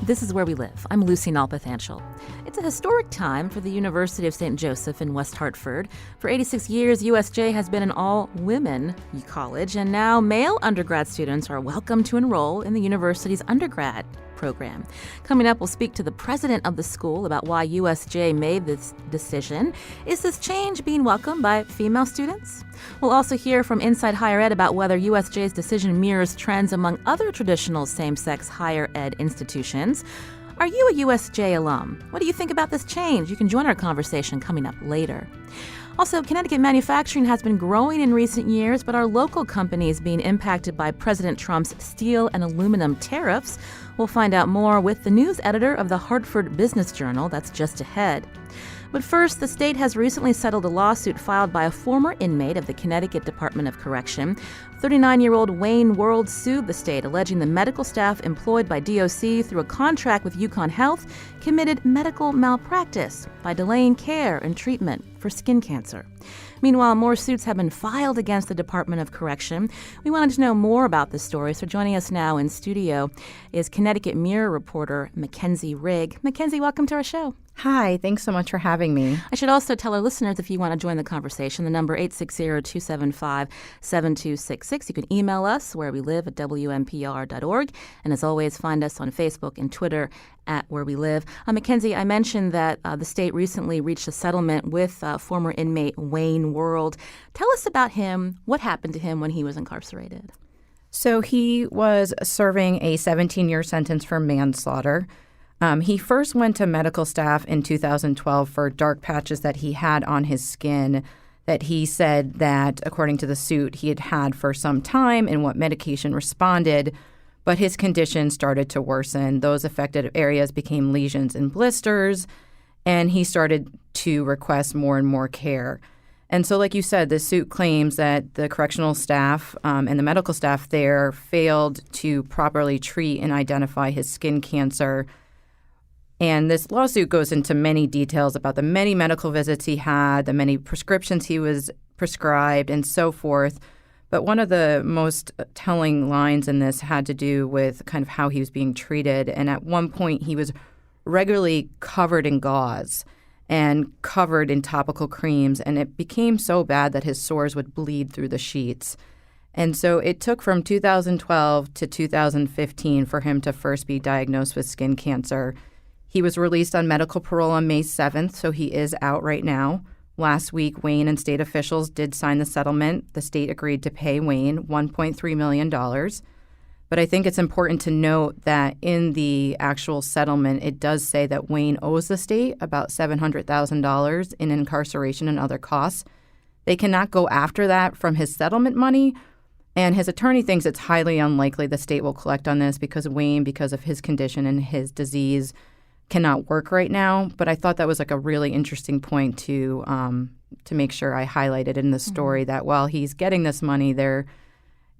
This is Where We Live. I'm Lucy Nalpathanchel. It's a historic time for the University of St. Joseph in West Hartford. For 86 years, USJ has been an all-women college, and now male undergrad students are welcome to enroll in the university's undergrad program. Coming up, we'll speak to the president of the school about why USJ made this decision. Is this change being welcomed by female students? We'll also hear from Inside Higher Ed about whether USJ's decision mirrors trends among other traditional same-sex higher ed institutions. Are you a USJ alum? What do you think about this change? You can join our conversation coming up later. Also, Connecticut manufacturing has been growing in recent years, but are local companies being impacted by President Trump's steel and aluminum tariffs? We'll find out more with the news editor of the Hartford Business Journal. That's just ahead. But first, the state has recently settled a lawsuit filed by a former inmate of the Connecticut Department of Correction. 39-year-old Wayne World sued the state, alleging the medical staff employed by DOC through a contract with UConn Health committed medical malpractice by delaying care and treatment for skin cancer. Meanwhile, more suits have been filed against the Department of Correction. We wanted to know more about this story, so joining us now in studio is Connecticut Mirror reporter Mackenzie Rigg. Mackenzie, welcome to our show. Hi, thanks so much for having me. I should also tell our listeners, if you want to join the conversation, the number 860-275-7266. You can email us, wherewelive@wnpr.org. And as always, find us on Facebook and Twitter at Where We Live. Mackenzie, I mentioned that the state recently reached a settlement with former inmate Wayne World. Tell us about him. What happened to him when he was incarcerated? So he was serving a 17-year sentence for manslaughter. He first went to medical staff in 2012 for dark patches that he had on his skin that he said that, according to the suit, he had had for some time and what medication responded, but his condition started to worsen. Those affected areas became lesions and blisters, and he started to request more and more care. And so, like you said, the suit claims that the correctional staff and the medical staff there failed to properly treat and identify his skin cancer. And this lawsuit goes into many details about the many medical visits he had, the many prescriptions he was prescribed, and so forth. But one of the most telling lines in this had to do with kind of how he was being treated. And at one point, he was regularly covered in gauze and covered in topical creams. And it became so bad that his sores would bleed through the sheets. And so it took from 2012 to 2015 for him to first be diagnosed with skin cancer. He was released on medical parole on May 7th, so he is out right now. Last week, Wayne and state officials did sign the settlement. The state agreed to pay Wayne $1.3 million. But I think it's important to note that in the actual settlement, it does say that Wayne owes the state about $700,000 in incarceration and other costs. They cannot go after that from his settlement money, and his attorney thinks it's highly unlikely the state will collect on this because Wayne, because of his condition and his disease, cannot work right now. But I thought that was like a really interesting point to make sure I highlighted in the story that while he's getting this money, there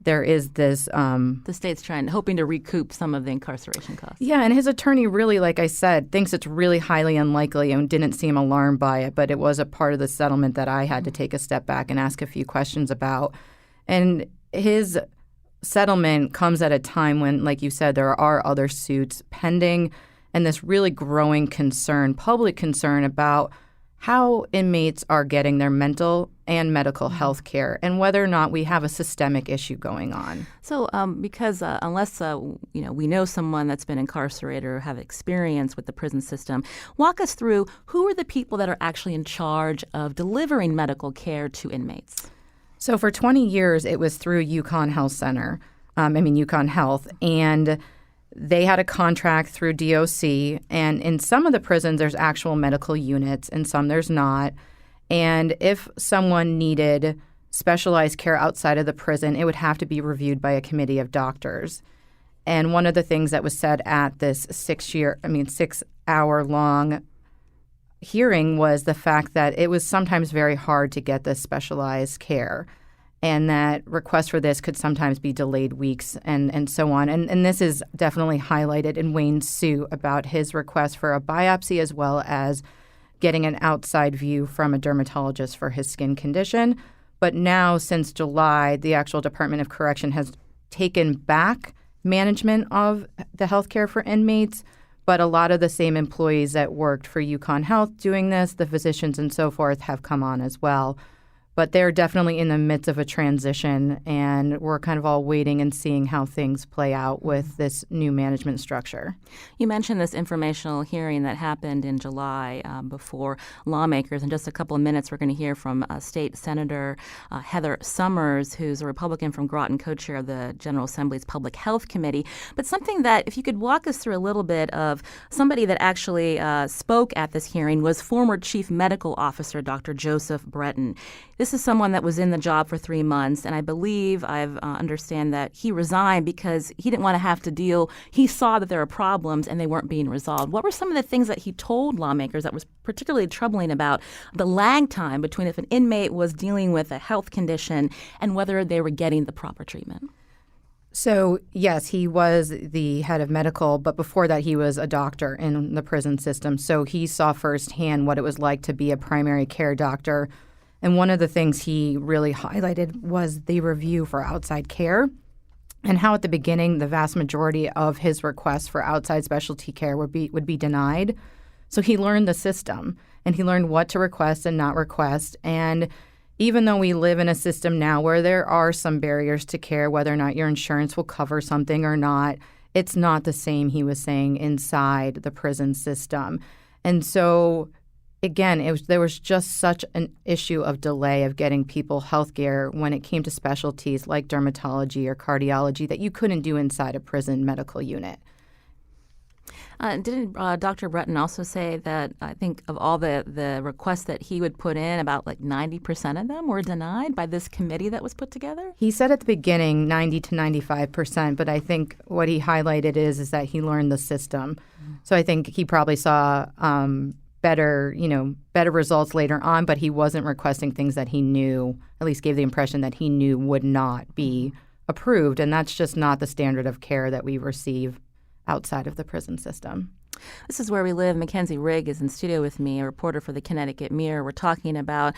is this the state's hoping to recoup some of the incarceration costs. Yeah, and his attorney really, like I said, thinks it's really highly unlikely and didn't seem alarmed by it, but it was a part of the settlement that I had to take a step back and ask a few questions about. And his settlement comes at a time when, like you said, there are other suits pending and this really growing concern, public concern about how inmates are getting their mental and medical health care and whether or not we have a systemic issue going on. So because unless we know someone that's been incarcerated or have experience with the prison system, walk us through who are the people that are actually in charge of delivering medical care to inmates? So for 20 years, it was through UConn UConn Health, and they had a contract through DOC, and in some of the prisons, there's actual medical units, and some there's not. And if someone needed specialized care outside of the prison, it would have to be reviewed by a committee of doctors. And one of the things that was said at this 6-hour-long hearing was the fact that it was sometimes very hard to get this specialized care, and that requests for this could sometimes be delayed weeks and so on. And this is definitely highlighted in Wayne's suit about his request for a biopsy as well as getting an outside view from a dermatologist for his skin condition. But now, since July, the actual Department of Correction has taken back management of the health care for inmates, But a lot of the same employees that worked for UConn Health doing this, the physicians and so forth, have come on as well. But they're definitely in the midst of a transition, and we're kind of all waiting and seeing how things play out with this new management structure. You mentioned this informational hearing that happened in July before lawmakers. In just a couple of minutes, we're going to hear from State Senator Heather Summers, who's a Republican from Groton, co-chair of the General Assembly's Public Health Committee. But something that, if you could walk us through a little bit of somebody that actually spoke at this hearing was former Chief Medical Officer Dr. Joseph Breton. This is someone that was in the job for 3 months, and I believe I've understand that he resigned because he didn't want to have to deal. He saw that there were problems and they weren't being resolved. What were some of the things that he told lawmakers that was particularly troubling about the lag time between if an inmate was dealing with a health condition and whether they were getting the proper treatment? So, yes, he was the head of medical, but before that he was a doctor in the prison system. So he saw firsthand what it was like to be a primary care doctor. And one of the things he really highlighted was the review for outside care and how at the beginning the vast majority of his requests for outside specialty care would be denied. So he learned the system and he learned what to request and not request. And even though we live in a system now where there are some barriers to care, whether or not your insurance will cover something or not, it's not the same, he was saying, inside the prison system. And so again, there was just such an issue of delay of getting people health care when it came to specialties like dermatology or cardiology that you couldn't do inside a prison medical unit. Didn't Dr. Breton also say that I think of all the requests that he would put in, about like 90% of them were denied by this committee that was put together? He said at the beginning 90 to 95%, but I think what he highlighted is that he learned the system. Mm-hmm. So I think he probably saw better results later on, but he wasn't requesting things that he knew, at least gave the impression that he knew would not be approved. And that's just not the standard of care that we receive outside of the prison system. This is Where We Live. Mackenzie Rigg is in studio with me, a reporter for the Connecticut Mirror. We're talking about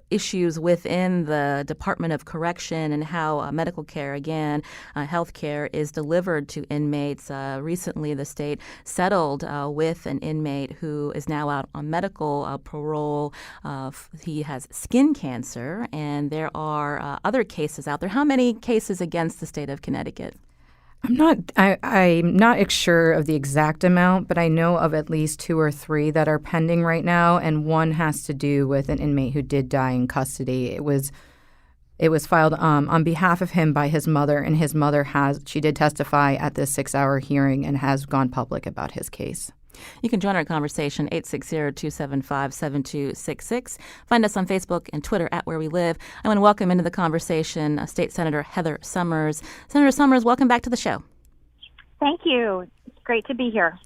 issues within the Department of Correction and how medical care, again, health care is delivered to inmates. Recently, the state settled with an inmate who is now out on medical parole. He has skin cancer, and there are other cases out there. How many cases against the state of Connecticut? I'm not sure of the exact amount, but I know of at least 2 or 3 that are pending right now, and one has to do with an inmate who did die in custody. It was filed on behalf of him by his mother, and his mother she did testify at this 6-hour hearing and has gone public about his case. You can join our conversation, 860-275-7266. Find us on Facebook and Twitter at Where We Live. I want to welcome into the conversation State Senator Heather Summers. Senator Summers, welcome back to the show. Thank you. It's great to be here.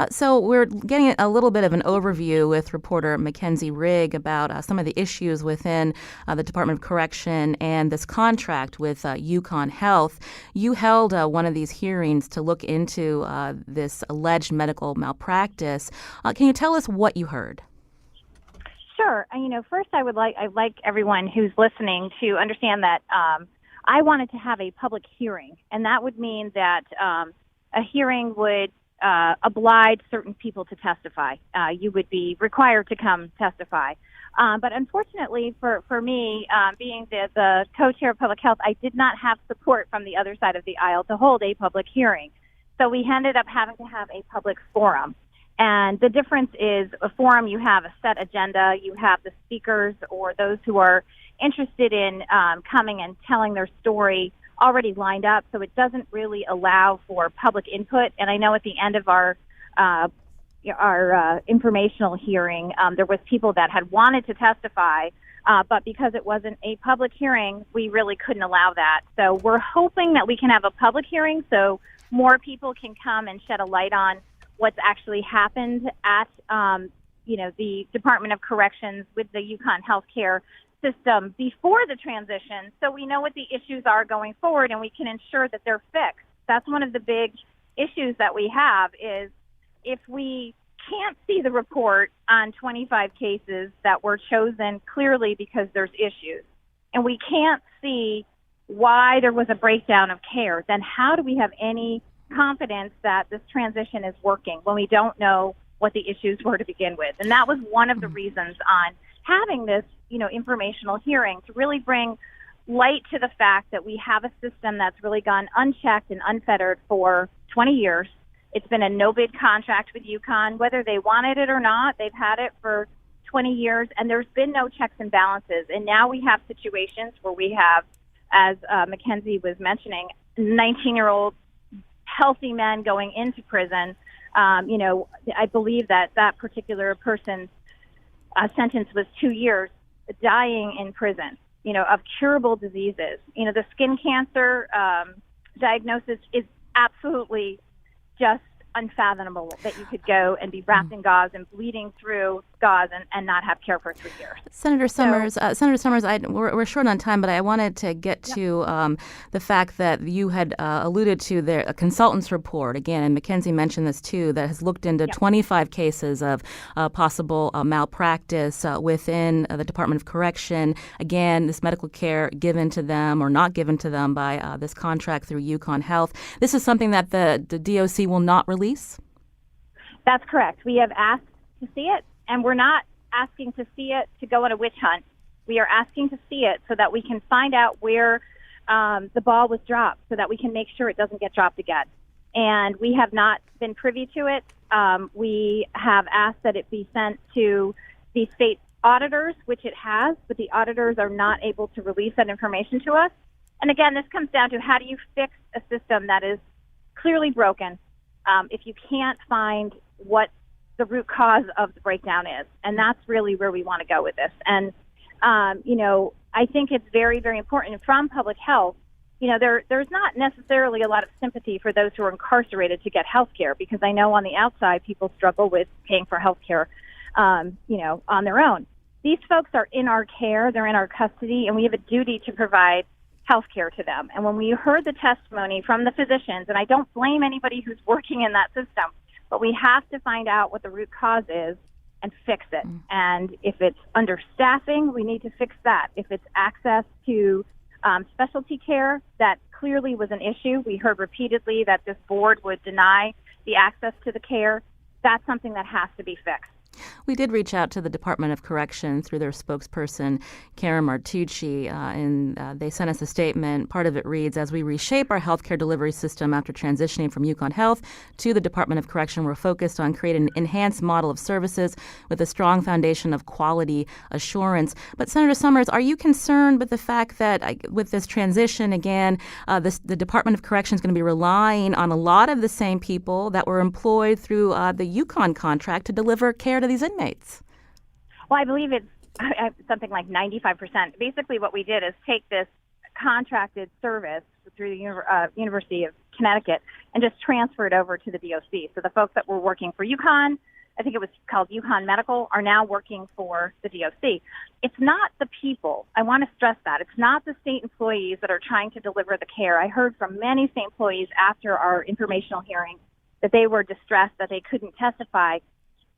So we're getting a little bit of an overview with reporter Mackenzie Rigg about some of the issues within the Department of Correction and this contract with UConn Health. You held one of these hearings to look into this alleged medical malpractice. Can you tell us what you heard? Sure. First I'd like everyone who's listening to understand that I wanted to have a public hearing, and that would mean that a hearing would oblige certain people to testify. You would be required to come testify. But unfortunately for me, being the co-chair of public health, I did not have support from the other side of the aisle to hold a public hearing. So we ended up having to have a public forum. And the difference is a forum, you have a set agenda, you have the speakers or those who are interested in coming and telling their story already lined up, so it doesn't really allow for public input. And I know at the end of our informational hearing, there was people that had wanted to testify, but because it wasn't a public hearing, we really couldn't allow that. So we're hoping that we can have a public hearing so more people can come and shed a light on what's actually happened at the Department of Corrections with the UConn Healthcare system before the transition, so we know what the issues are going forward and we can ensure that they're fixed. That's one of the big issues that we have, is if we can't see the report on 25 cases that were chosen clearly because there's issues, and we can't see why there was a breakdown of care, then how do we have any confidence that this transition is working when we don't know what the issues were to begin with. And that was one of the reasons on having this, informational hearing, to really bring light to the fact that we have a system that's really gone unchecked and unfettered for 20 years. It's been a no-bid contract with UConn. Whether they wanted it or not, they've had it for 20 years, and there's been no checks and balances. And now we have situations where we have, as Mackenzie was mentioning, 19-year-old healthy men going into prison. I believe that particular person's sentence was 2 years, dying in prison, of curable diseases. The skin cancer diagnosis is absolutely just unfathomable that you could go and be wrapped in gauze and bleeding through gauze and not have care for 3 years. Senator Summers, we're short on time, but I wanted to get to the fact that you had alluded to a consultant's report, again, and Mackenzie mentioned this too, that has looked into 25 cases of possible malpractice within the Department of Correction. Again, this medical care given to them or not given to them by this contract through UConn Health. This is something that the DOC will not release? That's correct. We have asked to see it, and we're not asking to see it to go on a witch hunt. We are asking to see it so that we can find out where the ball was dropped, so that we can make sure it doesn't get dropped again. And we have not been privy to it. We have asked that it be sent to the state auditors, which it has, but the auditors are not able to release that information to us. And again, this comes down to, how do you fix a system that is clearly broken if you can't find what the root cause of the breakdown is? And that's really where we want to go with this. And, I think it's very, very important from public health. There's not necessarily a lot of sympathy for those who are incarcerated to get health care, because I know on the outside people struggle with paying for health care, on their own. These folks are in our care, they're in our custody, and we have a duty to provide health care to them. And when we heard the testimony from the physicians, and I don't blame anybody who's working in that system, but we have to find out what the root cause is and fix it. And if it's understaffing, we need to fix that. If it's access to specialty care, that clearly was an issue. We heard repeatedly that this board would deny the access to the care. That's something that has to be fixed. We did reach out to the Department of Correction through their spokesperson, Karen Martucci, and they sent us a statement. Part of it reads, as we reshape our healthcare delivery system after transitioning from UConn Health to the Department of Correction, we're focused on creating an enhanced model of services with a strong foundation of quality assurance. But Senator Summers, are you concerned with the fact that with this transition, again, the Department of Correction is going to be relying on a lot of the same people that were employed through the UConn contract to deliver care to these inmates? Well, I believe it's something like 95%. Basically, what we did is take this contracted service through the University of Connecticut and just transfer it over to the DOC. So the folks that were working for UConn, I think it was called UConn Medical, are now working for the DOC. It's not the people. I want to stress that. It's not the state employees that are trying to deliver the care. I heard from many state employees after our informational hearing that they were distressed that they couldn't testify.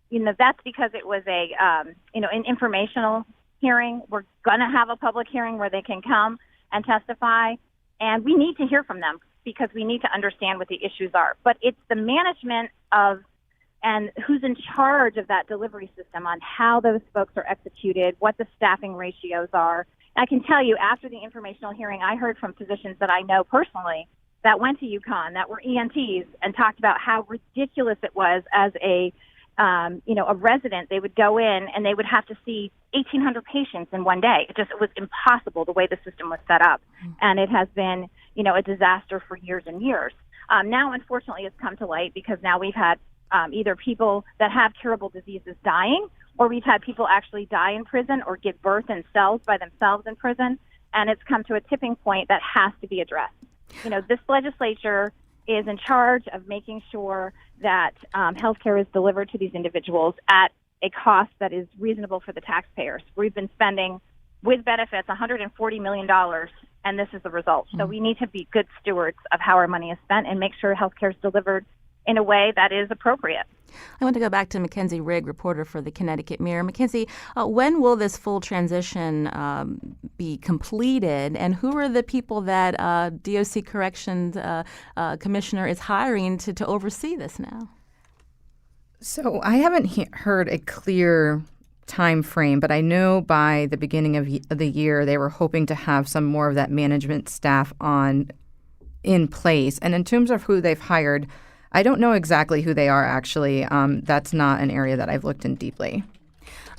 That's because it was an informational hearing. We're going to have a public hearing where they can come and testify, and we need to hear from them because we need to understand what the issues are. But it's the management of and who's in charge of that delivery system on how those folks are executed, what the staffing ratios are. And I can tell you, after the informational hearing, I heard from physicians that I know personally that went to UConn, that were ENTs, and talked about how ridiculous it was as a resident. They would go in and they would have to see 1,800 patients in one day. It was impossible the way the system was set up. And it has been, a disaster for years and years. Now, unfortunately, it's come to light because now we've had either people that have curable diseases dying, or we've had people actually die in prison or give birth in cells by themselves in prison. And it's come to a tipping point that has to be addressed. This legislature is in charge of making sure that healthcare is delivered to these individuals at a cost that is reasonable for the taxpayers. We've been spending, with benefits, $140 million, and this is the result. So we need to be good stewards of how our money is spent and make sure healthcare is delivered in a way that is appropriate. I want to go back to Mackenzie Rigg, reporter for the Connecticut Mirror. Mackenzie, when will this full transition be completed, and who are the people that DOC Corrections Commissioner is hiring to oversee this now? So I haven't heard a clear time frame, but I know by the beginning of the year they were hoping to have some more of that management staff in place. And in terms of who they've hired, I don't know exactly who they are, actually. That's not an area that I've looked in deeply.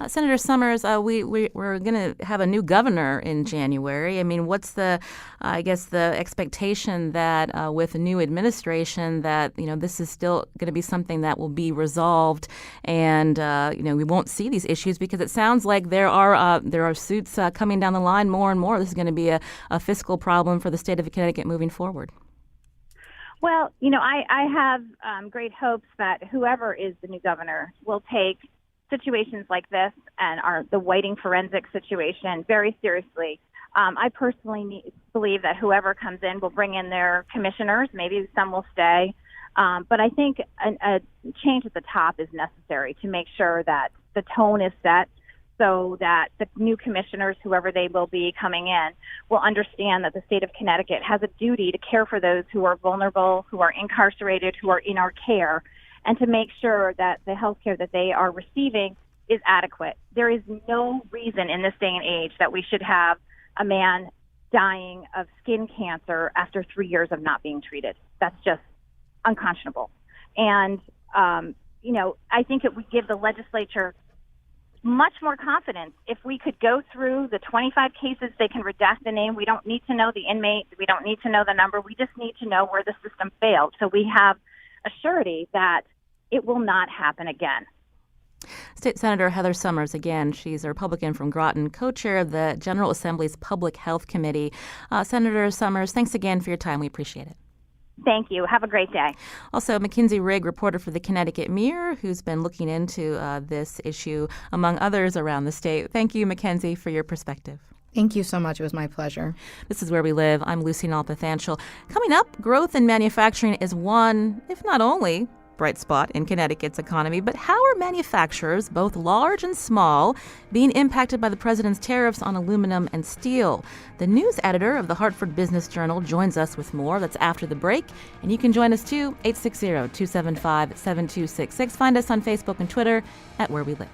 Senator Summers, we're going to have a new governor in January. I mean, what's the expectation that with a new administration that, this is still going to be something that will be resolved and, we won't see these issues because it sounds like there are suits coming down the line more and more. This is going to be a fiscal problem for the state of Connecticut moving forward. Well, I have great hopes that whoever is the new governor will take situations like this and the Whiting forensic situation very seriously. I personally believe that whoever comes in will bring in their commissioners. Maybe some will stay. But I think a change at the top is necessary to make sure that the tone is set so that the new commissioners, whoever they will be coming in, will understand that the state of Connecticut has a duty to care for those who are vulnerable, who are incarcerated, who are in our care, and to make sure that the health care that they are receiving is adequate. There is no reason in this day and age that we should have a man dying of skin cancer after 3 years of not being treated. That's just unconscionable. And, I think it would give the legislature much more confidence if we could go through the 25 cases. They can redact the name. We don't need to know the inmate. We don't need to know the number. We just need to know where the system failed. So we have a surety that it will not happen again. State Senator Heather Summers, again, she's a Republican from Groton, co-chair of the General Assembly's Public Health Committee. Senator Summers, thanks again for your time. We appreciate it. Thank you. Have a great day. Also, Mackenzie Rigg, reporter for the Connecticut Mirror, who's been looking into this issue, among others, around the state. Thank you, Mackenzie, for your perspective. Thank you so much. It was my pleasure. This is Where We Live. I'm Lucy Nalpathanchel. Coming up, growth in manufacturing is one, if not only, bright spot in Connecticut's economy. But how are manufacturers, both large and small, being impacted by the president's tariffs on aluminum and steel? The news editor of the Hartford Business Journal joins us with more. That's after the break. And you can join us too, 860-275-7266. Find us on Facebook and Twitter at Where We Live.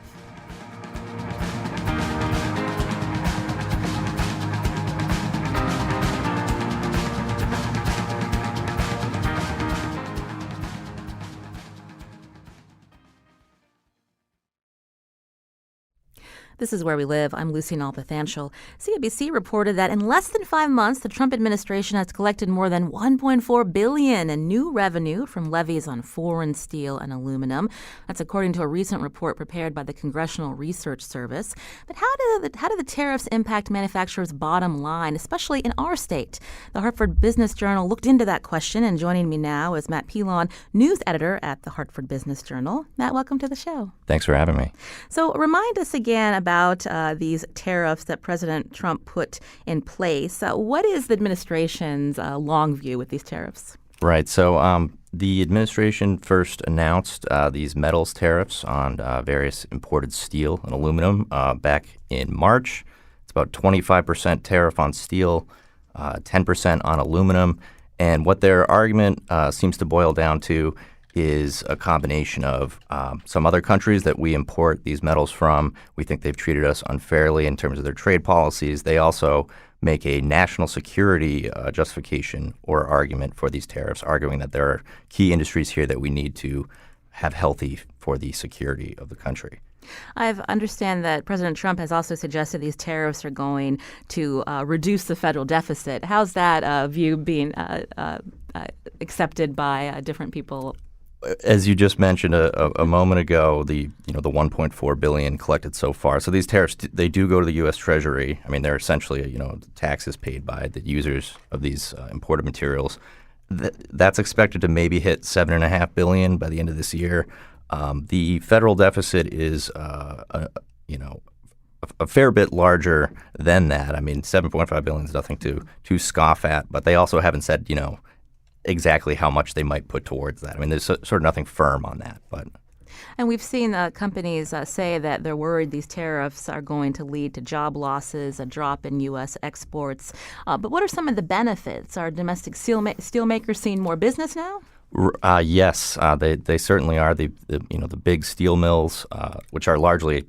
This is Where We Live. I'm Lucy Nalpathanchel. CNBC reported that in less than 5 months, the Trump administration has collected more than $1.4 billion in new revenue from levies on foreign steel and aluminum. That's according to a recent report prepared by the Congressional Research Service. But how do the tariffs impact manufacturers' bottom line, especially in our state? The Hartford Business Journal looked into that question, and joining me now is Matt Pilon, news editor at the Hartford Business Journal. Matt, welcome to the show. Thanks for having me. So remind us again about these tariffs that President Trump put in place. What is the administration's long view with these tariffs? Right. So the administration first announced these metals tariffs on various imported steel and aluminum back in March. It's about 25% tariff on steel, 10% on aluminum. And what their argument seems to boil down to is a combination of some other countries that we import these metals from. We think they've treated us unfairly in terms of their trade policies. They also make a national security justification or argument for these tariffs, arguing that there are key industries here that we need to have healthy for the security of the country. I understand that President Trump has also suggested these tariffs are going to reduce the federal deficit. How's that view being accepted by different people? As you just mentioned a moment ago, the $1.4 billion collected so far. So these tariffs, they do go to the U.S. Treasury. I mean, they're essentially taxes paid by the users of these imported materials. That's expected to maybe hit $7.5 billion by the end of this year. The federal deficit is a fair bit larger than that. I mean, $7.5 billion is nothing to scoff at, but they also haven't said exactly how much they might put towards that. I mean, there's sort of nothing firm on that, but And we've seen companies say that they're worried these tariffs are going to lead to job losses, a drop in U.S. exports. But what are some of the benefits? Are domestic steelmakers seeing more business now? Yes, they certainly are. The big steel mills, which are largely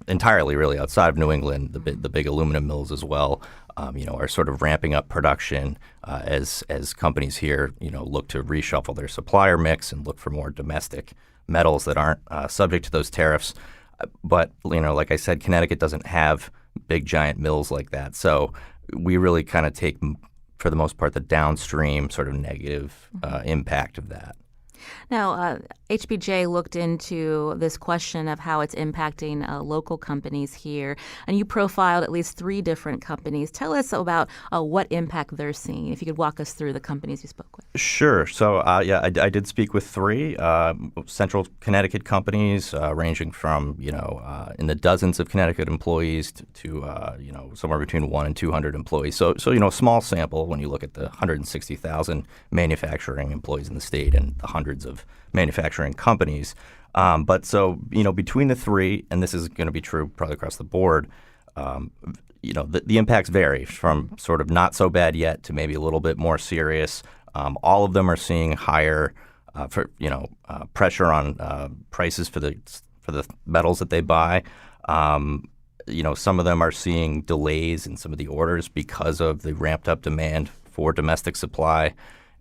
entirely really outside of New England, the big aluminum mills as well, are sort of ramping up production as companies here look to reshuffle their supplier mix and look for more domestic metals that aren't subject to those tariffs. But like I said, Connecticut doesn't have big giant mills like that, so we really kind of take, for the most part, the downstream sort of negative impact of that. Now, HBJ looked into this question of how it's impacting local companies here, and you profiled at least 3 different companies. Tell us about what impact they're seeing, if you could walk us through the companies you spoke with. Sure. So, I did speak with 3 central Connecticut companies ranging from, in the dozens of Connecticut employees to somewhere between 1 and 200 employees. So a small sample when you look at the 160,000 manufacturing employees in the state and the hundreds of manufacturing companies. But between the 3, and this is going to be true probably across the board, the impacts vary from sort of not so bad yet to maybe a little bit more serious. All of them are seeing higher pressure on prices for the metals that they buy. Some of them are seeing delays in some of the orders because of the ramped up demand for domestic supply.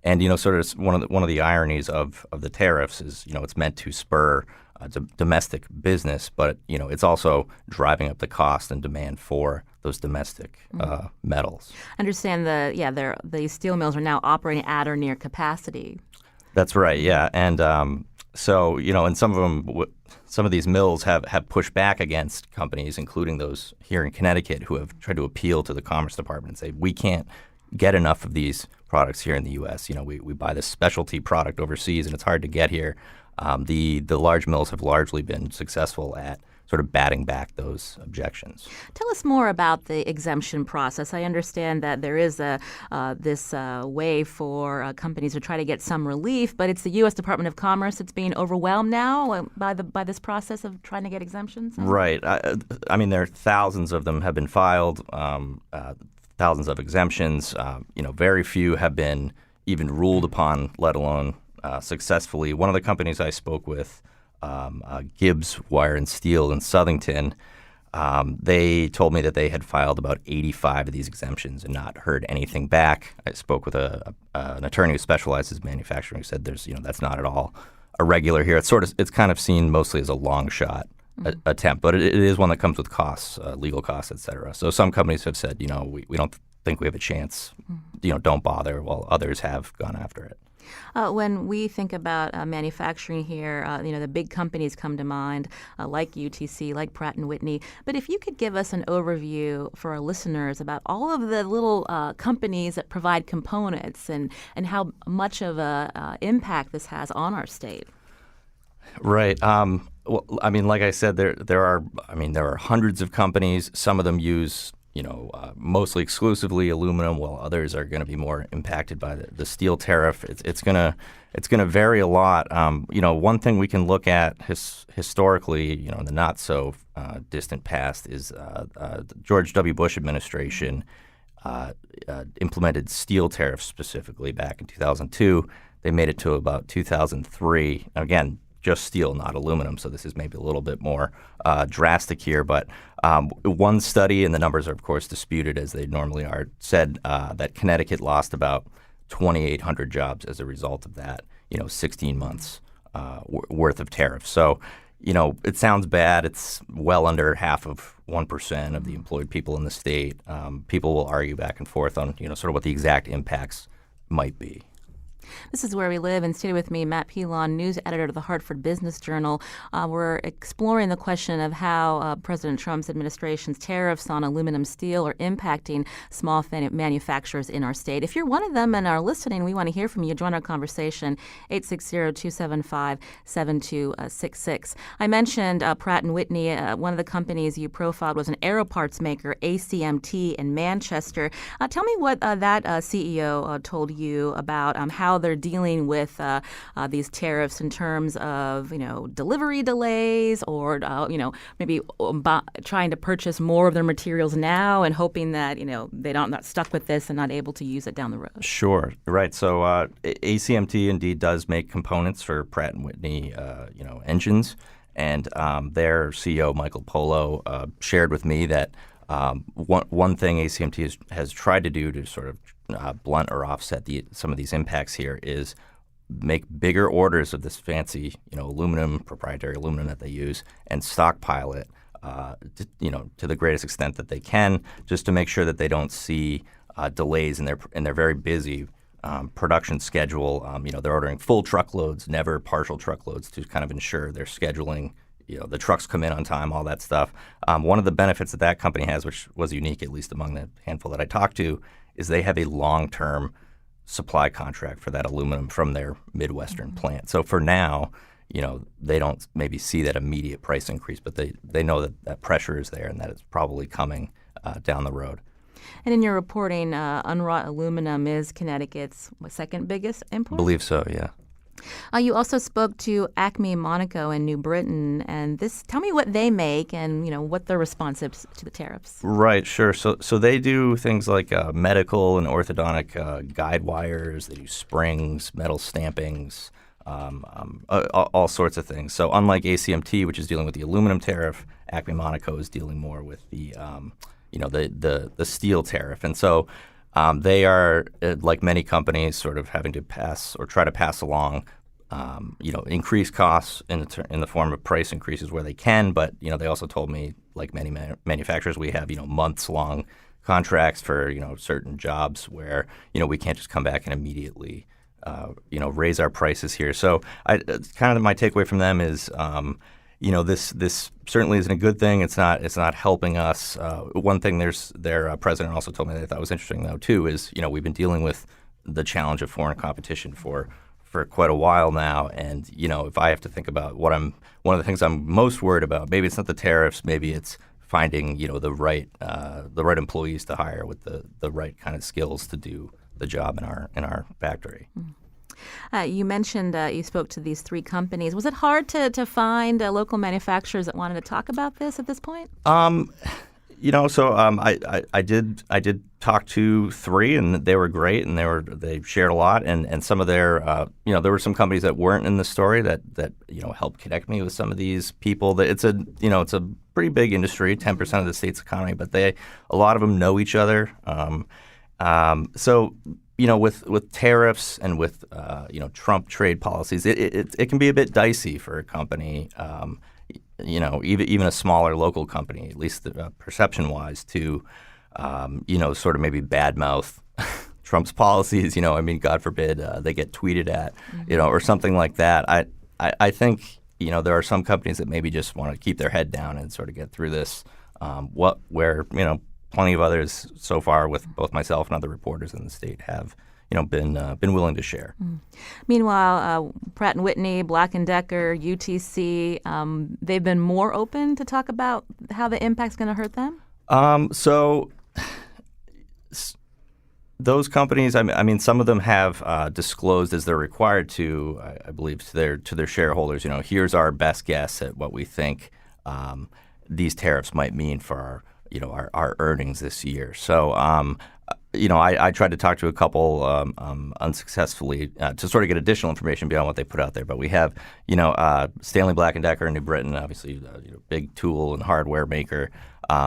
And sort of one of the ironies of the tariffs is it's meant to spur domestic business, but it's also driving up the cost and demand for those domestic metals. Understand the steel mills are now operating at or near capacity. That's right, yeah, and and some of these mills have pushed back against companies, including those here in Connecticut, who have tried to appeal to the Commerce Department and say we can't get enough of these products here in the U.S. We buy this specialty product overseas, and it's hard to get here. The large mills have largely been successful at sort of batting back those objections. Tell us more about the exemption process. I understand that there is this way for companies to try to get some relief, but it's the U.S. Department of Commerce that's being overwhelmed now by this process of trying to get exemptions? Right. There are thousands of them have been filed. Thousands of exemptions. Very few have been even ruled upon, let alone successfully. One of the companies I spoke with, Gibbs Wire and Steel in Southington, they told me that they had filed about 85 of these exemptions and not heard anything back. I spoke with an attorney who specializes in manufacturing who said that's not at all irregular here. It's kind of seen mostly as a long shot attempt, but it is one that comes with costs, legal costs, et cetera. So some companies have said, we don't think we have a chance, don't bother, while others have gone after it. When we think about manufacturing here, the big companies come to mind, like UTC, like Pratt & Whitney. But if you could give us an overview for our listeners about all of the little companies that provide components and how much of a impact this has on our state. Right. Like I said, there are hundreds of companies. Some of them use mostly exclusively aluminum, while others are going to be more impacted by the steel tariff. It's going to vary a lot. One thing we can look at historically, in the not so distant past, is the George W. Bush administration implemented steel tariffs specifically back in 2002. They made it to about 2003. Again, just steel, not aluminum, so this is maybe a little bit more drastic here. But one study, and the numbers are, of course, disputed as they normally are, said that Connecticut lost about 2,800 jobs as a result of that, 16 months worth of tariffs. So, it sounds bad. It's well under half of 1% of the employed people in the state. People will argue back and forth on, sort of what the exact impacts might be. This is Where We Live, and studio with me, Matt Pilon, news editor of the Hartford Business Journal. We're exploring the question of how President Trump's administration's tariffs on aluminum steel are impacting small manufacturers in our state. If you're one of them and are listening, we want to hear from you. Join our conversation, 860-275-7266. I mentioned Pratt & Whitney. One of the companies you profiled was an aero parts maker, ACMT, in Manchester. Tell me what that CEO told you about how they're they're dealing with these tariffs in terms of, delivery delays or, maybe trying to purchase more of their materials now and hoping that, they're not stuck with this and not able to use it down the road? Sure. Right. So ACMT indeed does make components for Pratt & Whitney, engines. And their CEO, Michael Polo, shared with me that one thing ACMT has tried to do to sort of blunt or offset some of these impacts here is make bigger orders of this fancy, proprietary aluminum that they use, and stockpile it, to the greatest extent that they can, just to make sure that they don't see delays in their very busy production schedule. They're ordering full truckloads, never partial truckloads, to kind of ensure their scheduling. The trucks come in on time, all that stuff. One of the benefits that company has, which was unique, at least among the handful that I talked to, is they have a long-term supply contract for that aluminum from their Midwestern plant. So for now, they don't maybe see that immediate price increase, but they know that pressure is there and that it's probably coming down the road. And in your reporting, unwrought aluminum is Connecticut's second biggest import? I believe so, yeah. You also spoke to Acme Monaco in New Britain, and tell me what they make and what their response is to the tariffs. Right, sure. So they do things like medical and orthodontic guide wires. They do springs, metal stampings, all sorts of things. So unlike ACMT, which is dealing with the aluminum tariff, Acme Monaco is dealing more with the steel tariff. And so they are, like many companies, sort of having to pass or try to pass along, increased costs in the form of price increases where they can. But, they also told me, like many manufacturers, we have, months-long contracts for, certain jobs where, we can't just come back and immediately, raise our prices here. So kind of my takeaway from them is, this certainly isn't a good thing. It's not helping us. One thing their president also told me that I thought was interesting, though, too, is we've been dealing with the challenge of foreign competition for quite a while now. And if I have to think about one of the things I'm most worried about, maybe it's not the tariffs, maybe it's finding the right employees to hire with the right kind of skills to do the job in our factory. You mentioned you spoke to these three companies. Was it hard to find local manufacturers that wanted to talk about this at this point? I did talk to three, and they were great, and they shared a lot, and some of their there were some companies that weren't in the story that helped connect me with some of these people. That it's a pretty big industry, 10% of the state's economy, but a lot of them know each other. With tariffs and with Trump trade policies, it can be a bit dicey for a company, even a smaller local company, at least perception-wise, to sort of maybe badmouth Trump's policies. God forbid they get tweeted at, or something like that. I think there are some companies that maybe just want to keep their head down and sort of get through this. Plenty of others so far, with both myself and other reporters in the state, have been willing to share. Meanwhile, Pratt & Whitney, Black & Decker, UTC, they've been more open to talk about how the impact's going to hurt them? Those companies, some of them have disclosed, as they're required to, I believe, to their shareholders. Here's our best guess at what we think these tariffs might mean for our earnings this year. So, I tried to talk to a couple unsuccessfully to sort of get additional information beyond what they put out there. But we have, Stanley Black & Decker in New Britain, obviously, big tool and hardware maker.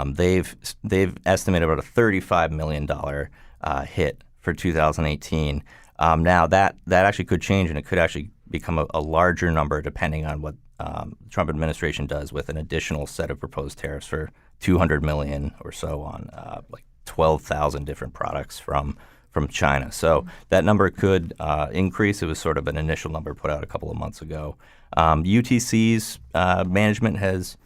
They've estimated about a $35 million hit for 2018. Now that actually could change, and it could actually become a larger number depending on what the Trump administration does with an additional set of proposed tariffs for $200 million or so on 12,000 different products from China. So that number could increase. It was sort of an initial number put out a couple of months ago. UTC's management has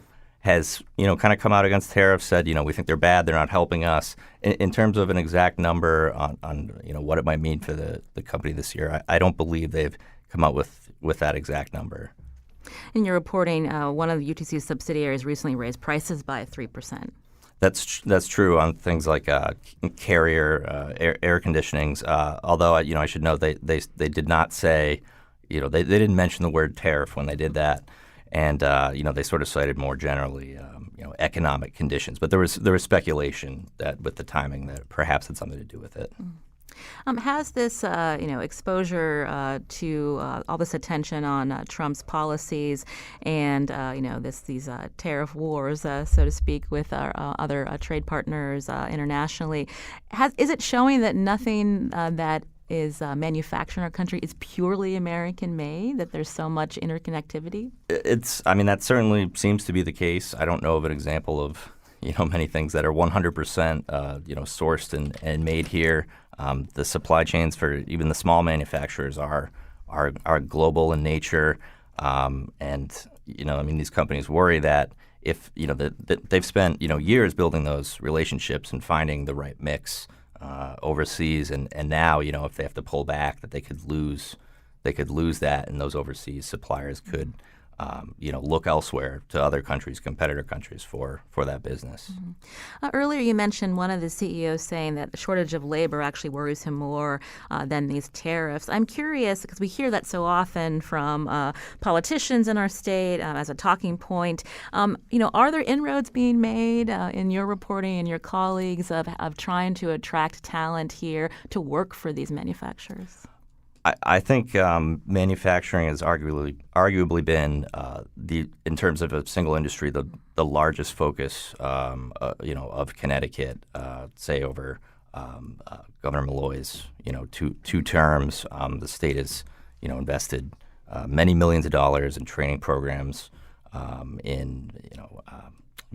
kind of come out against tariffs, said, we think they're bad, they're not helping us. In terms of an exact number on what it might mean for the company this year, I don't believe they've come out with that exact number. In your reporting, one of the UTC's subsidiaries recently raised prices by 3%. That's true on things like carrier air conditionings. Although I should note they did not say, they didn't mention the word tariff when they did that, and they sort of cited more generally economic conditions. But there was speculation that with the timing that perhaps had something to do with it. Has this, exposure to all this attention on Trump's policies and, these tariff wars, so to speak, with our other trade partners internationally, is it showing that nothing that is manufactured in our country is purely American made, that there's so much interconnectivity? That certainly seems to be the case. I don't know of an example of, many things that are 100%, sourced and made here. The supply chains for even the small manufacturers are global in nature, these companies worry that if that they've spent years building those relationships and finding the right mix overseas, and now if they have to pull back, that they could lose that, and those overseas suppliers could look elsewhere to other countries, competitor countries, for that business. Mm-hmm. Earlier you mentioned one of the CEOs saying that the shortage of labor actually worries him more than these tariffs. I'm curious, because we hear that so often from politicians in our state as a talking point. Are there inroads being made in your reporting and your colleagues of trying to attract talent here to work for these manufacturers? I think manufacturing has arguably been in terms of a single industry, the largest focus of Connecticut. Say over Governor Malloy's two terms, the state has invested many millions of dollars in training programs, in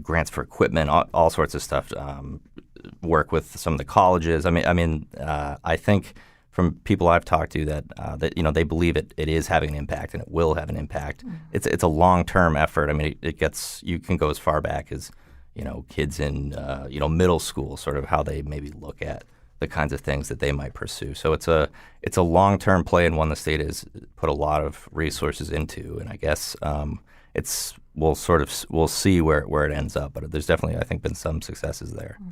grants for equipment, all sorts of stuff. Work with some of the colleges. I think, from people I've talked to, that they believe it is having an impact, and it will have an impact. Mm-hmm. It's a long-term effort. You can go as far back as kids in middle school, sort of how they maybe look at the kinds of things that they might pursue. So it's a long-term play, and one the state has put a lot of resources into. And I guess we'll see where it ends up. But there's definitely, I think, been some successes there. Mm-hmm.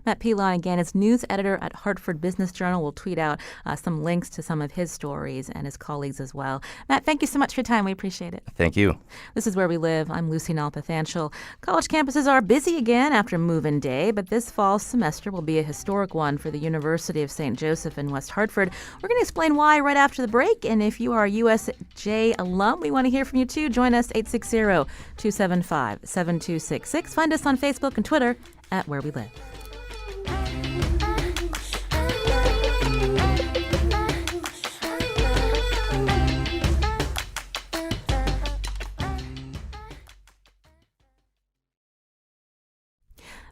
Matt Pilon, again, is news editor at Hartford Business Journal. We'll tweet out some links to some of his stories and his colleagues as well. Matt, thank you so much for your time. We appreciate it. Thank you. This is Where We Live. I'm Lucy Nalpathanchel. College campuses are busy again after move-in day, but this fall semester will be a historic one for the University of St. Joseph in West Hartford. We're going to explain why right after the break. And if you are a USJ alum, we want to hear from you too. Join us 860-275-7266. Find us on Facebook and Twitter at Where We Live.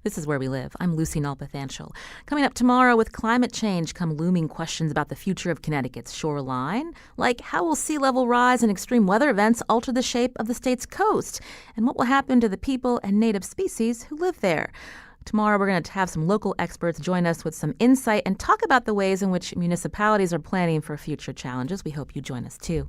This is Where We Live. I'm Lucy Nalpathanchel. Coming up tomorrow, with climate change come looming questions about the future of Connecticut's shoreline, like how will sea level rise and extreme weather events alter the shape of the state's coast, and what will happen to the people and native species who live there. Tomorrow, we're going to have some local experts join us with some insight and talk about the ways in which municipalities are planning for future challenges. We hope you join us, too.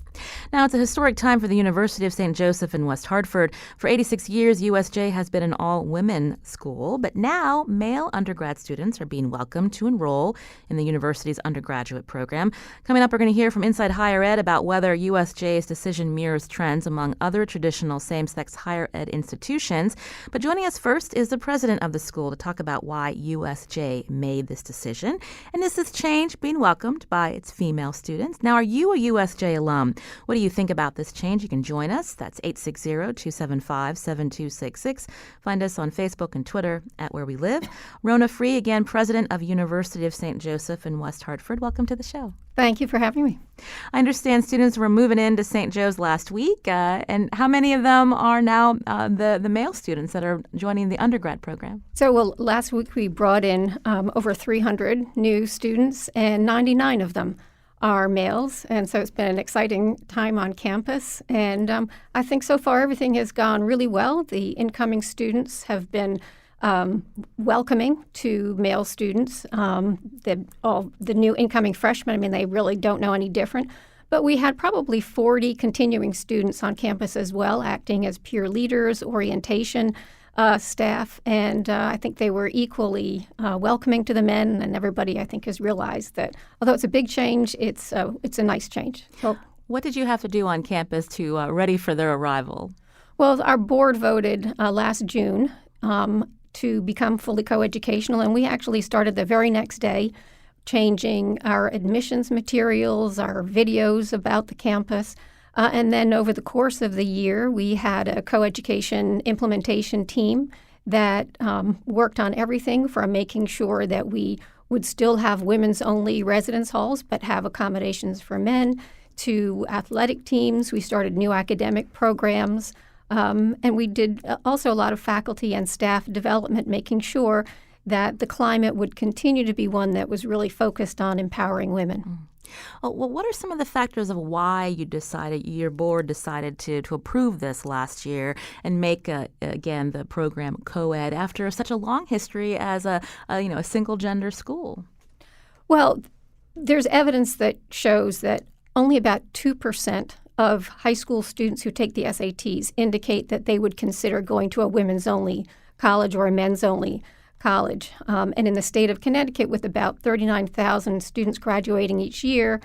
Now, it's a historic time for the University of St. Joseph in West Hartford. For 86 years, USJ has been an all-women school, but now male undergrad students are being welcomed to enroll in the university's undergraduate program. Coming up, we're going to hear from Inside Higher Ed about whether USJ's decision mirrors trends among other traditional same-sex higher ed institutions. But joining us first is the president of the school to talk about why USJ made this decision. And is this change being welcomed by its female students? Now, are you a USJ alum? What do you think about this change? You can join us. That's 860-275-7266. Find us on Facebook and Twitter at Where We Live. Rona Free, again, president of University of St. Joseph in West Hartford. Welcome to the show. Thank you for having me. I understand students were moving into St. Joe's last week. And how many of them are now the male students that are joining the undergrad program? So, last week we brought in over 300 new students, and 99 of them are males. And so it's been an exciting time on campus. And I think so far everything has gone really well. The incoming students have been welcoming to male students. All the new incoming freshmen, they really don't know any different. But we had probably 40 continuing students on campus as well, acting as peer leaders, orientation staff, and I think they were equally welcoming to the men, and everybody, I think, has realized that although it's a big change, it's a nice change. So, what did you have to do on campus to ready for their arrival? well, our board voted last June to become fully coeducational, and we actually started the very next day changing our admissions materials, our videos about the campus. And then over the course of the year, we had a coeducation implementation team that worked on everything from making sure that we would still have women's-only residence halls but have accommodations for men, to athletic teams. We started new academic programs. And we did also a lot of faculty and staff development, making sure that the climate would continue to be one that was really focused on empowering women. Oh, well, what are some of the factors of why your board decided to approve this last year and make, again, the program co-ed after such a long history as a single-gender school? Well, there's evidence that shows that only about 2% of high school students who take the SATs indicate that they would consider going to a women's-only college or a men's-only college. And in the state of Connecticut, with about 39,000 students graduating each year,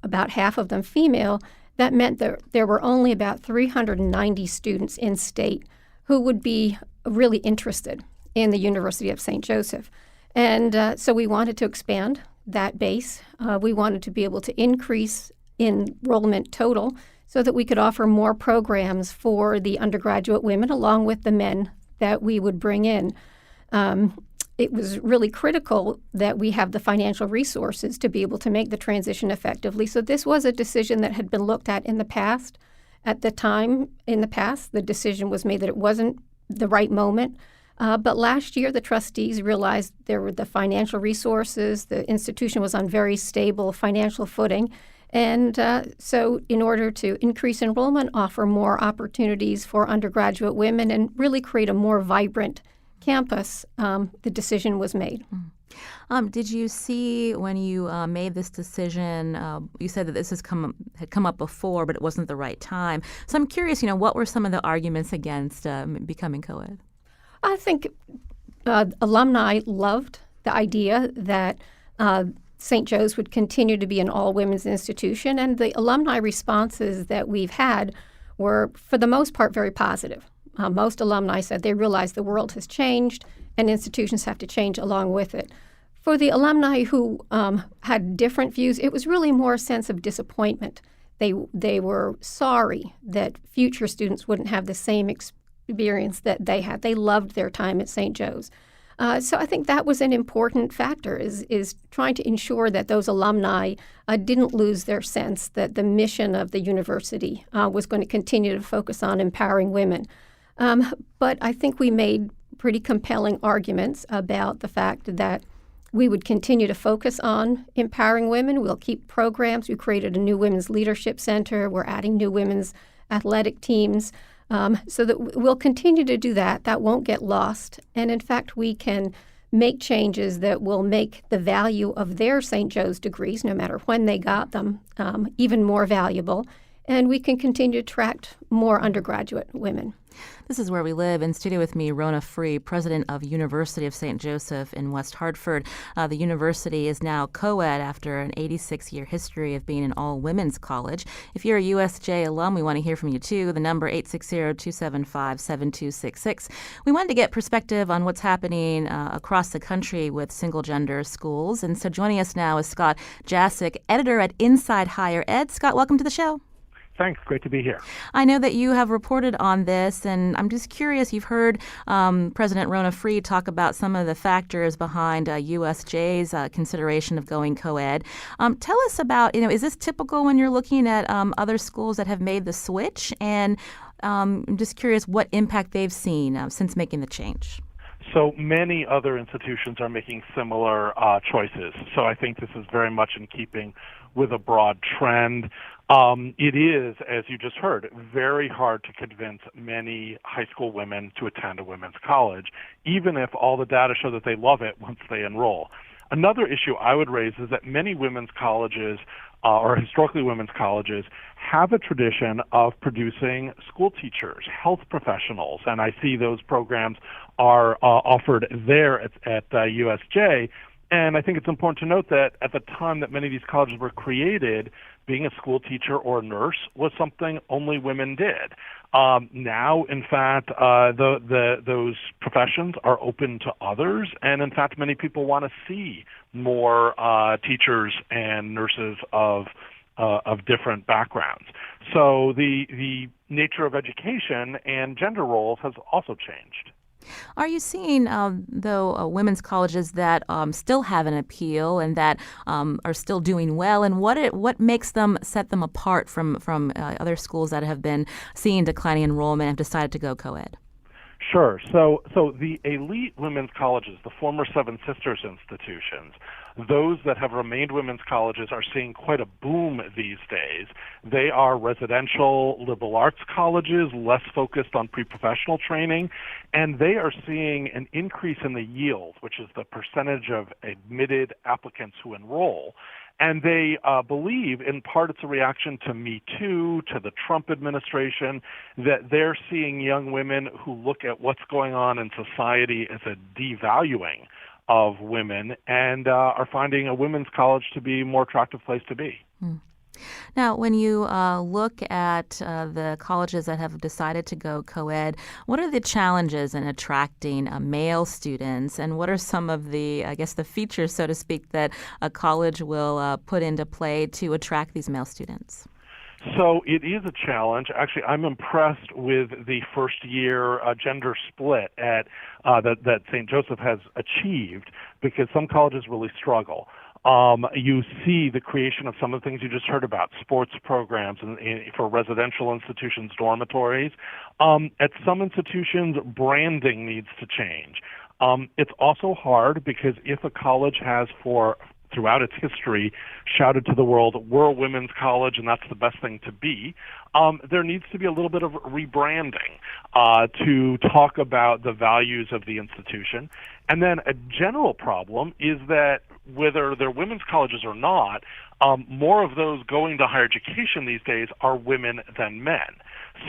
about half of them female, that meant that there were only about 390 students in state who would be really interested in the University of St. Joseph. And so we wanted to expand that base. We wanted to be able to increase enrollment total so that we could offer more programs for the undergraduate women along with the men that we would bring in. It was really critical that we have the financial resources to be able to make the transition effectively. So this was a decision that had been looked at in the past. At the time in the past, the decision was made that it wasn't the right moment. But last year, the trustees realized there were the financial resources. The institution was on very stable financial footing. And so in order to increase enrollment, offer more opportunities for undergraduate women, and really create a more vibrant campus, the decision was made. Did you see when you made this decision, you said that this had come up before, but it wasn't the right time. So I'm curious, what were some of the arguments against becoming co-ed? I think alumni loved the idea that St. Joe's would continue to be an all-women's institution, and the alumni responses that we've had were, for the most part, very positive. Most alumni said they realize the world has changed and institutions have to change along with it. For the alumni who had different views, it was really more a sense of disappointment. They were sorry that future students wouldn't have the same experience that they had. They loved their time at St. Joe's. So I think that was an important factor, is trying to ensure that those alumni didn't lose their sense that the mission of the university was going to continue to focus on empowering women. But I think we made pretty compelling arguments about the fact that we would continue to focus on empowering women. We'll keep programs. We created a new Women's Leadership Center. We're adding new women's athletic teams. So that we'll continue to do that. That won't get lost. And in fact, we can make changes that will make the value of their St. Joe's degrees, no matter when they got them, even more valuable. And we can continue to attract more undergraduate women. This is Where We Live. In studio with me, Rona Free, president of University of St. Joseph in West Hartford. The university is now co-ed after an 86-year history of being an all-women's college. If you're a USJ alum, we want to hear from you, too. The number 860-275-7266. We wanted to get perspective on what's happening across the country with single-gender schools. And so joining us now is Scott Jasic, editor at Inside Higher Ed. Scott, welcome to the show. Thanks. Great to be here. I know that you have reported on this, and I'm just curious. You've heard President Rona Free talk about some of the factors behind USJ's consideration of going co-ed. Tell us about, is this typical when you're looking at other schools that have made the switch? And I'm just curious what impact they've seen since making the change. So many other institutions are making similar choices. So I think this is very much in keeping with a broad trend. It is, as you just heard, very hard to convince many high school women to attend a women's college, even if all the data show that they love it once they enroll. Another issue I would raise is that many women's colleges or historically women's colleges, have a tradition of producing school teachers, health professionals, and I see those programs are offered there at USJ. And I think it's important to note that at the time that many of these colleges were created, being a school teacher or a nurse was something only women did. Now, in fact, those professions are open to others, and in fact, many people want to see more teachers and nurses of different backgrounds. So the nature of education and gender roles has also changed. Are you seeing, though, women's colleges that still have an appeal and that are still doing well, and what makes them set them apart from other schools that have been seeing declining enrollment and have decided to go co-ed? Sure. So the elite women's colleges, the former Seven Sisters institutions, those that have remained women's colleges are seeing quite a boom these days. They are residential liberal arts colleges, less focused on pre-professional training, and they are seeing an increase in the yield, which is the percentage of admitted applicants who enroll. And they believe, in part, it's a reaction to Me Too, to the Trump administration, that they're seeing young women who look at what's going on in society as a devaluing of women and are finding a women's college to be a more attractive place to be. Now, when you look at the colleges that have decided to go co-ed, what are the challenges in attracting male students, and what are some of the, I guess, the features, so to speak, that a college will put into play to attract these male students? So it is a challenge. Actually, I'm impressed with the first-year gender split that St. Joseph has achieved, because some colleges really struggle. You see the creation of some of the things you just heard about, sports programs for residential institutions, dormitories. At some institutions, branding needs to change. It's also hard because if a college has throughout its history shouted to the world, we're a women's college and that's the best thing to be, there needs to be a little bit of rebranding to talk about the values of the institution. And then a general problem is that whether they're women's colleges or not, more of those going to higher education these days are women than men.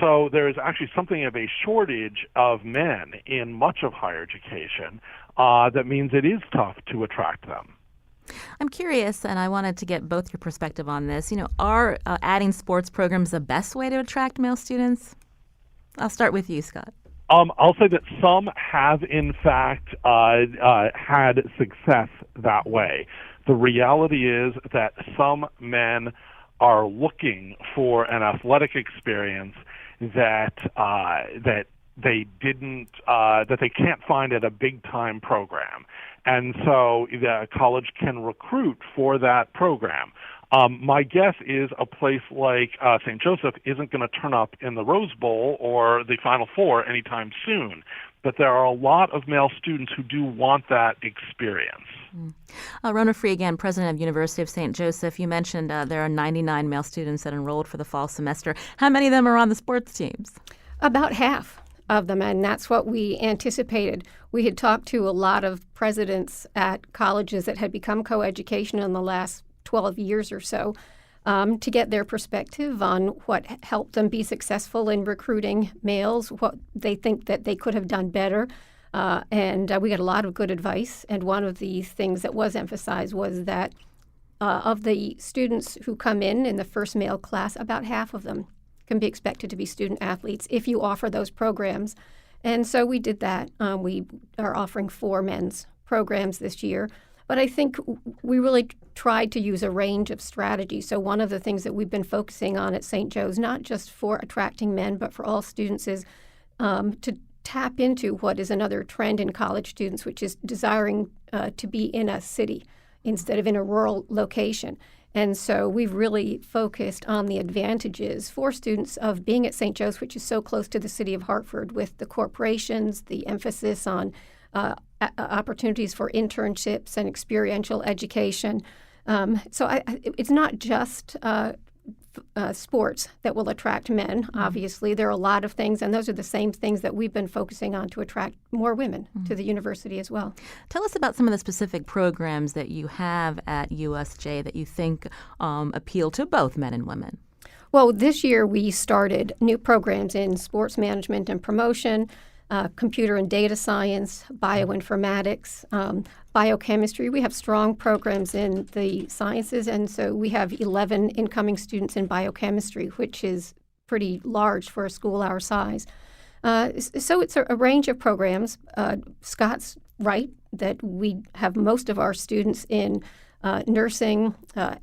So there is actually something of a shortage of men in much of higher education that means it is tough to attract them. I'm curious, and I wanted to get both your perspective on this. Are adding sports programs the best way to attract male students? I'll start with you, Scott. I'll say that some have, in fact, had success that way. The reality is that some men are looking for an athletic experience that they can't find at a big-time program. And so the college can recruit for that program. My guess is a place like St. Joseph isn't going to turn up in the Rose Bowl or the Final Four anytime soon. But there are a lot of male students who do want that experience. Rona Free, again, president of University of St. Joseph. You mentioned there are 99 male students that enrolled for the fall semester. How many of them are on the sports teams? About half of them, and that's what we anticipated. We had talked to a lot of presidents at colleges that had become coeducational in the last 12 years or so to get their perspective on what helped them be successful in recruiting males, what they think that they could have done better. And we got a lot of good advice. And one of the things that was emphasized was that of the students who come in the first male class, about half of them can be expected to be student athletes if you offer those programs. And so we did that. We are offering 4 men's programs this year. But I think we really tried to use a range of strategies. So one of the things that we've been focusing on at St. Joe's, not just for attracting men, but for all students, is to tap into what is another trend in college students, which is desiring to be in a city instead of in a rural location. And so we've really focused on the advantages for students of being at St. Joe's, which is so close to the city of Hartford, with the corporations, the emphasis on opportunities for internships and experiential education. So it's not just sports that will attract men. Obviously, there are a lot of things, and those are the same things that we've been focusing on to attract more women to the university as well. Tell us about some of the specific programs that you have at USJ that you think appeal to both men and women. Well, this year we started new programs in sports management and promotion, computer and data science, bioinformatics, biochemistry. We have strong programs in the sciences, and so we have 11 incoming students in biochemistry, which is pretty large for a school our size. So it's a range of programs. Scott's right that we have most of our students in nursing,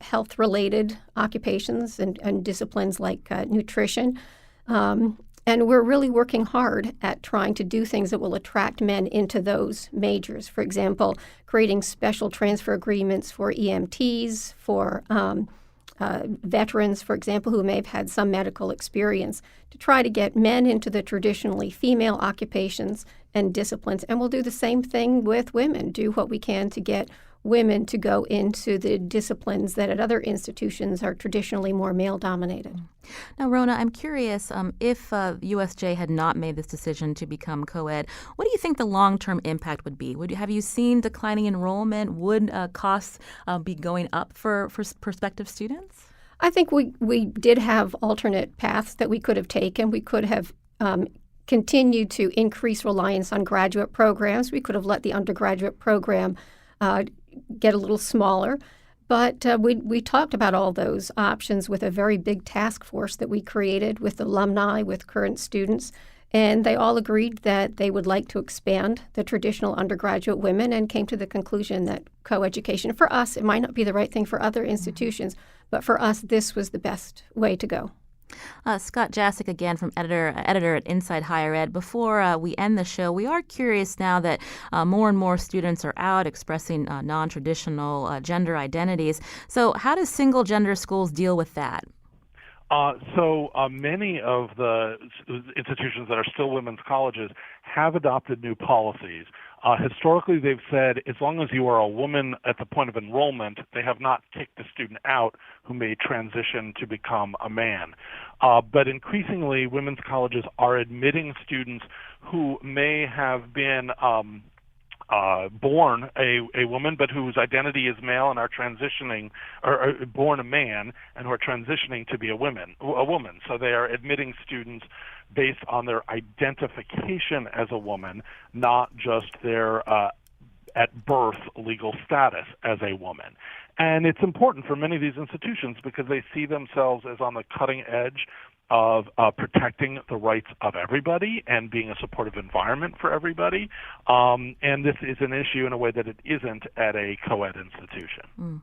health-related occupations and disciplines like nutrition. And we're really working hard at trying to do things that will attract men into those majors. For example, creating special transfer agreements for EMTs, for veterans, for example, who may have had some medical experience, to try to get men into the traditionally female occupations and disciplines. And we'll do the same thing with women, do what we can to get women to go into the disciplines that at other institutions are traditionally more male-dominated. Now, Rona, I'm curious, if USJ had not made this decision to become co-ed, what do you think the long-term impact would be? Have you seen declining enrollment? Would costs be going up for prospective students? I think we did have alternate paths that we could have taken. We could have continued to increase reliance on graduate programs. We could have let the undergraduate program get a little smaller. But we talked about all those options with a very big task force that we created with alumni, with current students, and they all agreed that they would like to expand the traditional undergraduate women and came to the conclusion that coeducation, for us, it might not be the right thing for other institutions, but for us, this was the best way to go. Scott Jasek again from editor at Inside Higher Ed. Before we end the show, we are curious now that more and more students are out expressing non-traditional gender identities. So how do single-gender schools deal with that? Many of the institutions that are still women's colleges have adopted new policies. Historically, they've said as long as you are a woman at the point of enrollment, they have not kicked a student out who may transition to become a man. But increasingly, women's colleges are admitting students who may have been born a woman, but whose identity is male and are transitioning, or born a man and who are transitioning to be a woman. So they are admitting students based on their identification as a woman, not just their at birth legal status as a woman. And it's important for many of these institutions because they see themselves as on the cutting edge of protecting the rights of everybody and being a supportive environment for everybody. And this is an issue in a way that it isn't at a co-ed institution. Mm.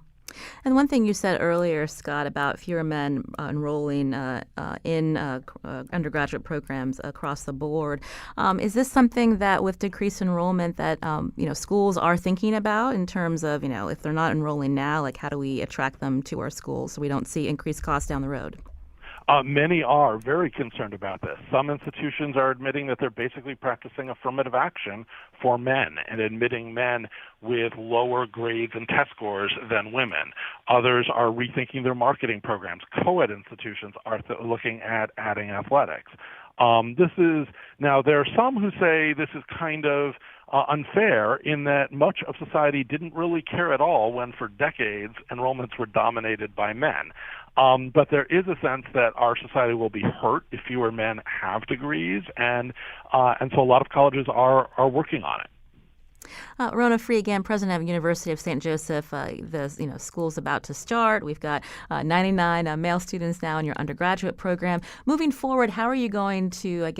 And one thing you said earlier, Scott, about fewer men enrolling in undergraduate programs across the board. Is this something that, with decreased enrollment, that schools are thinking about in terms of, if they're not enrolling now, like how do we attract them to our schools so we don't see increased costs down the road? Many are very concerned about this. Some institutions are admitting that they're basically practicing affirmative action for men and admitting men with lower grades and test scores than women. Others are rethinking their marketing programs. Co-ed institutions are looking at adding athletics. Now, there are some who say this is kind of unfair in that much of society didn't really care at all when for decades enrollments were dominated by men. But there is a sense that our society will be hurt if fewer men have degrees, and so a lot of colleges are working on it. Rona Free, again, president of University of St. Joseph. The school's about to start. We've got 99 male students now in your undergraduate program. Moving forward, how are you going to,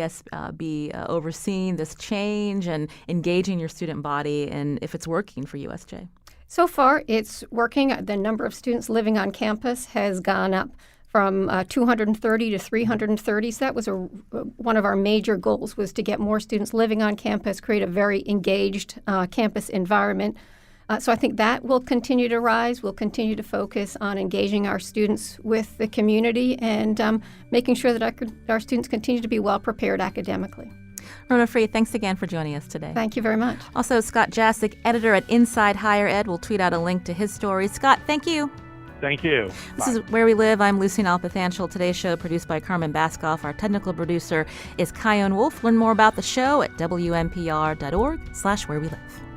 be overseeing this change and engaging your student body, and if it's working for USJ? So far, it's working. The number of students living on campus has gone up from 230 to 330. So that was one of our major goals, was to get more students living on campus, create a very engaged campus environment. So I think that will continue to rise. We'll continue to focus on engaging our students with the community and making sure that our students continue to be well prepared academically. Rona Free, thanks again for joining us today. Thank you very much. Also, Scott Jasek, editor at Inside Higher Ed, will tweet out a link to his story. Scott, thank you. Thank you. This is Where We Live. I'm Lucine Alpathanchel. Today's show produced by Carmen Baskoff. Our technical producer is Kyone Wolf. Learn more about the show at WNPR.org/wherewelive.